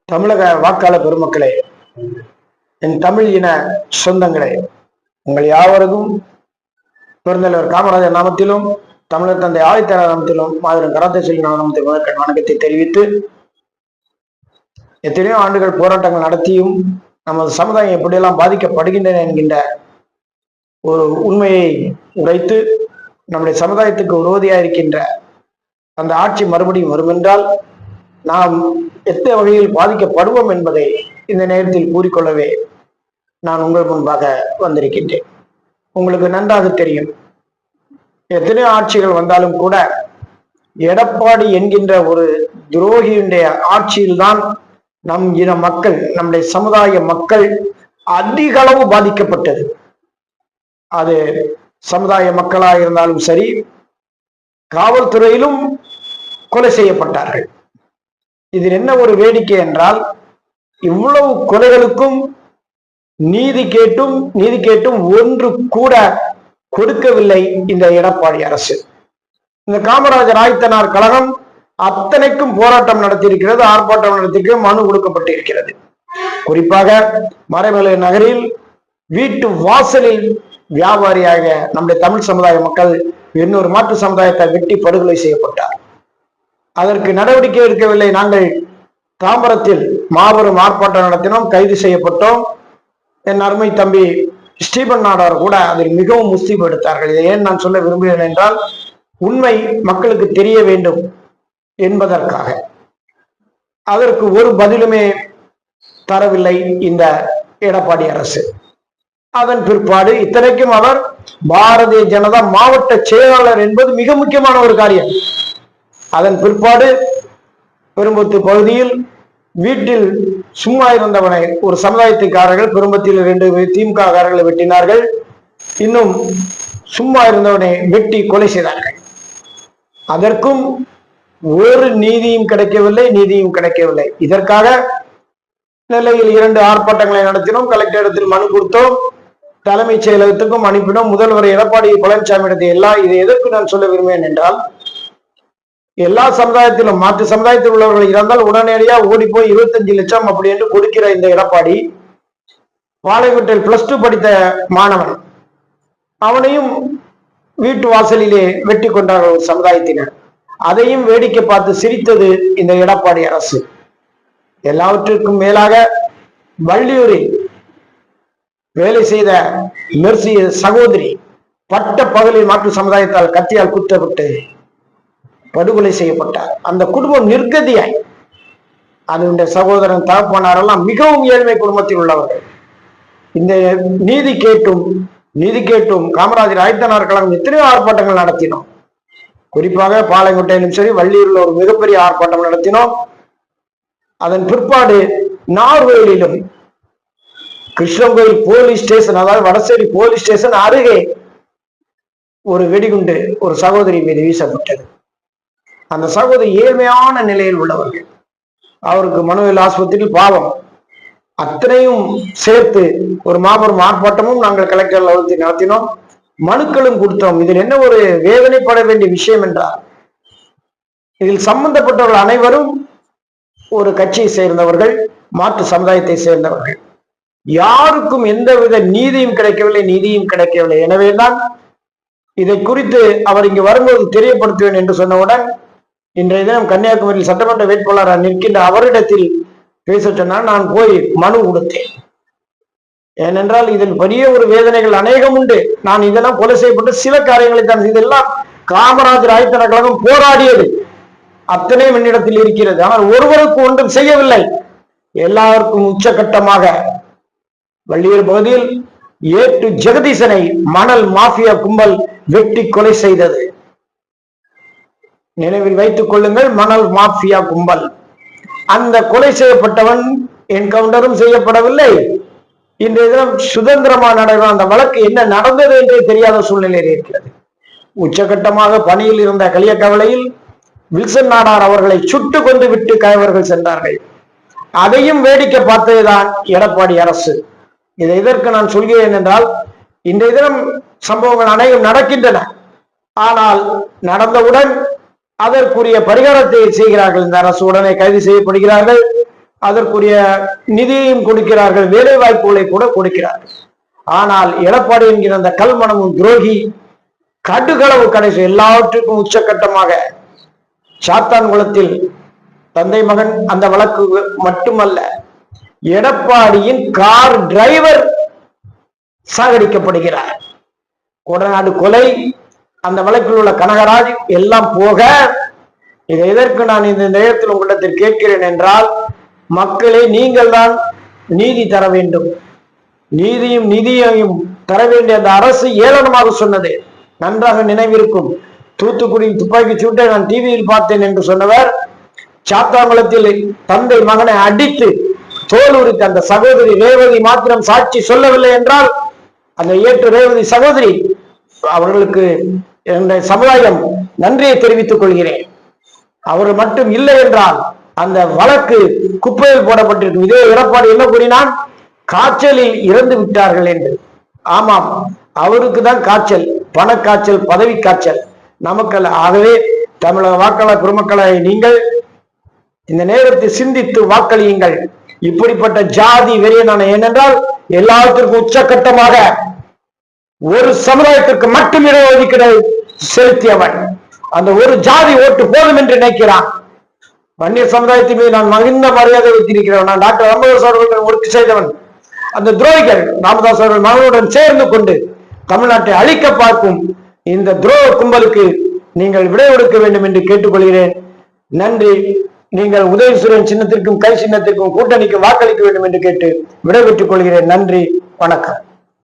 தமிழக வாக்காளர் பெருமக்களே, என் தமிழ் இன சொந்தங்களே, உங்கள் யாவருக்கும் பெருந்தலைவர் காமராஜர் நாமத்திலும் தமிழர் தந்தை ஆதித்தனார் நாமத்திலும் மாபெரும் கராத்தே சொல்லி நாமத்தில் முதற்கண் வணக்கத்தை தெரிவித்து, எத்தனையோ ஆண்டுகள் போராட்டங்கள் நடத்தியும் நமது சமுதாயம் எப்படியெல்லாம் பாதிக்கப்படுகின்றன என்கின்ற ஒரு உண்மையை உரைத்து, நம்முடைய சமுதாயத்துக்கு விரோதியாக இருக்கின்ற அந்த ஆட்சி மறுபடியும் வரும் என்றால் நாம் எந்த வகையில் பாதிக்கப்படுவோம் என்பதை இந்த நேரத்தில் கூறிக்கொள்ளவே நான் உங்கள் முன்பாக வந்திருக்கின்றேன். உங்களுக்கு நன்றாக தெரியும், எத்தனையோ ஆட்சிகள் வந்தாலும் கூட எடப்பாடி என்கின்ற ஒரு துரோகியுடைய ஆட்சியில்தான் நம் இன மக்கள், நம்முடைய சமுதாய மக்கள் அதிக அளவு பாதிக்கப்பட்டது. அது சமுதாய மக்களாக இருந்தாலும் சரி, காவல்துறையிலும் கொலை செய்யப்பட்டார்கள். இதில் என்ன ஒரு வேடிக்கை என்றால், இவ்வளவு கொலைகளுக்கும் நீதி கேட்டும் ஒன்று கூட கொடுக்கவில்லை இந்த எடப்பாடி அரசு. இந்த காமராஜர் ஆதித்தனார் கழகம் அத்தனைக்கும் போராட்டம் நடத்தியிருக்கிறது, ஆர்ப்பாட்டம் நடத்தியிருக்கிறது, மனு கொடுக்கப்பட்டிருக்கிறது. குறிப்பாக மறைமலை நகரில் வீட்டு வாசலில் வியாபாரியாக நம்முடைய தமிழ் சமுதாய மக்கள் இன்னொரு மாற்று சமுதாயத்தை வெட்டி படுகொலை செய்யப்பட்டார். அதற்கு நடவடிக்கை எடுக்கவில்லை. நாங்கள் தாம்பரத்தில் மாபெரும் ஆர்ப்பாட்டம் நடத்தினோம், கைது செய்யப்பட்டோம். என் அருமை தம்பி ஸ்டீபன் நாடார் கூட அதில் மிகவும் முஸ்தீப் எடுத்தார்கள். இதை ஏன் நான் சொல்ல விரும்புகிறேன் என்றால், உண்மை மக்களுக்கு தெரிய வேண்டும் என்பதற்காக. அதற்கு ஒரு பதிலுமே தரவில்லை இந்த எடப்பாடி அரசு. அதன் பிற்பாடு, இத்தனைக்கும் அவர் பாரதிய ஜனதா மாவட்ட செயலாளர் என்பது மிக முக்கியமான ஒரு காரியம். அதன் பிற்பாடு பெரும்புத்து பகுதியில் வீட்டில் சும்மா இருந்தவனை ஒரு சமுதாயத்துக்காரர்கள் பெரும்பத்தில் 2 திமுக காரர்களை வெட்டினார்கள். இன்னும் சும்மா இருந்தவனை வெட்டி கொலை செய்தார்கள். அதற்கும் ஒரு நீதியும் கிடைக்கவில்லை. இதற்காக நெல்லையில் 2 ஆர்ப்பாட்டங்களை நடத்தினோம், கலெக்டரிடத்தில் மனு கொடுத்தோம், தலைமைச் செயலகத்துக்கும் அனுப்பினோம், முதல்வர் எடப்பாடி பழனிசாமி இடத்தை இதை எதற்கு நான் சொல்ல விரும்புகிறேன் என்றால், எல்லா சமுதாயத்திலும் மாற்று சமுதாயத்தில் உள்ளவர்கள் இருந்தால் உடனடியாக ஓடி போய் 25 லட்சம் அப்படி என்று கொடுக்கிற இந்த எடப்பாடி, பாளையங்கோட்டையில் +2 படித்த மாணவன், அவனையும் வீட்டு வாசலிலே வெட்டி கொண்டார்கள் ஒரு சமுதாயத்தினர். அதையும் வேடிக்கை பார்த்து சிரித்தது இந்த எடப்பாடி அரசு. எல்லாவற்றிற்கும் மேலாக வள்ளியூரில் வேலை செய்த மெர்சி சகோதரி பட்ட பகலில் மாற்று சமுதாயத்தால் கத்தியால் குத்தப்பட்டு படுகொலை செய்யப்பட்டார். அந்த குடும்பம் நிர்கதியாய், அதனுடைய சகோதரன் தகப்பனாரெல்லாம் மிகவும் ஏழ்மை குடும்பத்தில் உள்ளவர்கள். இந்த நீதி கேட்டும் காமராஜர் ஆதித்தனார் கழகம் எத்தனையோ ஆர்ப்பாட்டங்கள் நடத்தினோம். குறிப்பாக பாளையங்கோட்டையிலும் சரி, வள்ளியூரில் ஒரு மிகப்பெரிய ஆர்ப்பாட்டம் நடத்தினோம். அதன் பிற்பாடு நார்வேலிலும் கிருஷ்ணங்கோயில் போலீஸ் ஸ்டேஷன், அதாவது வடசேரி போலீஸ் ஸ்டேஷன் அருகே ஒரு வெடிகுண்டு ஒரு சகோதரி மீது வீசப்பட்டது. அந்த சகோதரி ஏழ்மையான நிலையில் உள்ளவர்கள். அவருக்கு மனுவேல் ஆஸ்பத்திரியில் பாவம். அத்தனையும் சேர்த்து ஒரு மாபெரும் ஆர்ப்பாட்டமும் நாங்கள் கலெக்டர் லெவலில் நடத்தினோம், மனுக்களும் கொடுத்தோம். இதில் என்ன ஒரு வேதனைப்பட வேண்டிய விஷயம் என்றால், இதில் சம்பந்தப்பட்டவர்கள் அனைவரும் ஒரு கட்சியை சேர்ந்தவர்கள், மாற்று சமுதாயத்தை சேர்ந்தவர்கள். யாருக்கும் எந்தவித நீதியும் கிடைக்கவில்லை. எனவேதான் இதை குறித்து அவர் இங்கு வரும்போது தெரியப்படுத்துவேன் என்று சொன்னவுடன், இன்றைய தினம் கன்னியாகுமரியில் சட்டமன்ற வேட்பாளராக நிற்கின்ற அவரிடத்தில் பேச சொன்னால் நான் போய் மனு கொடுத்தேன். ஏனென்றால் இதில் பெரிய ஒரு வேதனைகள் அநேகம் உண்டு. நான் இதெல்லாம் கொலை செய்யப்பட்ட சில காரியங்களை தான், இதெல்லாம் காமராஜர் ஆதித்தனார் கழகம் போராடியது அத்தனையும் என்னிடத்தில் இருக்கிறது. ஆனால் ஒருவருக்கு ஒன்றும் செய்யவில்லை. எல்லாருக்கும் உச்சகட்டமாக வள்ளியூர் பகுதியில் ஏட்டு ஜெகதீசனை மணல் மாஃபியா கும்பல் வெட்டி கொலை செய்தது. நினைவில் வைத்துக் கொள்ளுங்கள், மணல் மாஃபியா கும்பல். அந்த கொலை செய்யப்பட்டவன் என்கவுண்டரும் செய்யப்படவில்லை. இன்றைய தினம் சுதந்திரமா நடைபெறும் அந்த வழக்கு என்ன நடந்தது என்றே தெரியாத சூழ்நிலையில் இருக்கிறது. உச்சகட்டமாக பணியில் இருந்த களியக்கவலையில் வில்சன் நாடார் அவர்களை சுட்டு கொண்டு விட்டு கயவர்கள் சென்றார்கள். அதையும் வேடிக்கை பார்த்ததுதான் எடப்பாடி அரசு. இதை இதற்கு நான் சொல்கிறேன் என்றால், இன்றைய தினம் சம்பவங்கள் அனைத்தும் நடக்கின்றன. ஆனால் நடந்தவுடன் அதற்குரிய பரிகாரத்தை செய்கிறார்கள். இந்த அரசு உடனே கைது செய்யப்படுகிறார்கள். அதற்குரிய நிதியையும் கொடுக்கிறார்கள், வேலை வாய்ப்புகளை கூட கொடுக்கிறார்கள். ஆனால் எடப்பாடி என்கிற அந்த கல்மனமும் துரோகி கடுகளவு கடைசி எல்லாவற்றுக்கும் உச்சகட்டமாக சாத்தான்குளத்தில் தந்தை மகன் அந்த வழக்கு மட்டுமல்ல, எடப்பாடியின் கார் டிரைவர் சாகடிக்கப்படுகிறார். கொடநாடு கொலை, அந்த வழக்கில் உள்ள கனகராஜ் எல்லாம் போக, இதை எதற்கு நான் இந்த நேரத்தில் உங்களிடத்தில் கேட்கிறேன் என்றால், மக்களே நீங்கள் தான் நீதி தர வேண்டும். நீதியும் நிதியையும் தர வேண்டிய அந்த அரசு ஏளனமாக சொன்னது நன்றாக நினைவிருக்கும். தூத்துக்குடி துப்பாக்கி சூட்டை நான் டிவியில் பார்த்தேன் என்று சொன்னவர், சாத்தாங்குளத்தில் தந்தை மகனை அடித்து தோலுரித்த அந்த சகோதரி ரேவதி மாத்திரம் சாட்சி சொல்லவில்லை என்றால், அந்த ஏற்று ரேவதி சகோதரி அவர்களுக்கு என்னுடைய சமுதாயம் நன்றியை தெரிவித்துக் கொள்கிறேன். அவர்கள் மட்டும் இல்லை என்றால் அந்த வழக்கு குப்பையில் போடப்பட்டிருக்கும். இதே எடப்பாடி என்ன கூறினான், காய்ச்சலில் இறந்து விட்டார்கள் என்று. ஆமாம், அவருக்கு தான் காய்ச்சல், பணக்காய்ச்சல், பதவி காய்ச்சல், நமக்கல்ல. ஆகவே தமிழக வாக்காளர் பெருமக்களை நீங்கள் இந்த நேரத்தை சிந்தித்து வாக்களியுங்கள். இப்படிப்பட்ட ஜாதி வெறியனான, ஏனென்றால் எல்லாத்திற்கும் உச்சகட்டமாக ஒரு சமுதாயத்திற்கு மட்டும் இடஒதுக்கீடு செலுத்தியவன். அந்த ஒரு ஜாதி ஓட்டு போதும் என்று நினைக்கிறான். வன்னியர் சமுதாயத்தின் மீது நான் மகிழ்ந்த மரியாதை வைத்திருக்கிறவன். நான் டாக்டர் ராமதாஸ் அவர்களுடன் ஒர்க் செய்தவன். அந்த துரோகிகள் ராமதாஸ் அவர்கள் மகனுடன் சேர்ந்து கொண்டு தமிழ்நாட்டை அழிக்க பார்க்கும் இந்த துரோக கும்பலுக்கு நீங்கள் விடை கொடுக்க வேண்டும் என்று கேட்டுக்கொள்கிறேன். நன்றி. நீங்கள் உதயசூரியன் சின்னத்திற்கும் கை சின்னத்திற்கும் கூட்டணிக்கு வாக்களிக்க வேண்டும் என்று கேட்டு விடைபெற்றுக் கொள்கிறேன். நன்றி, வணக்கம்.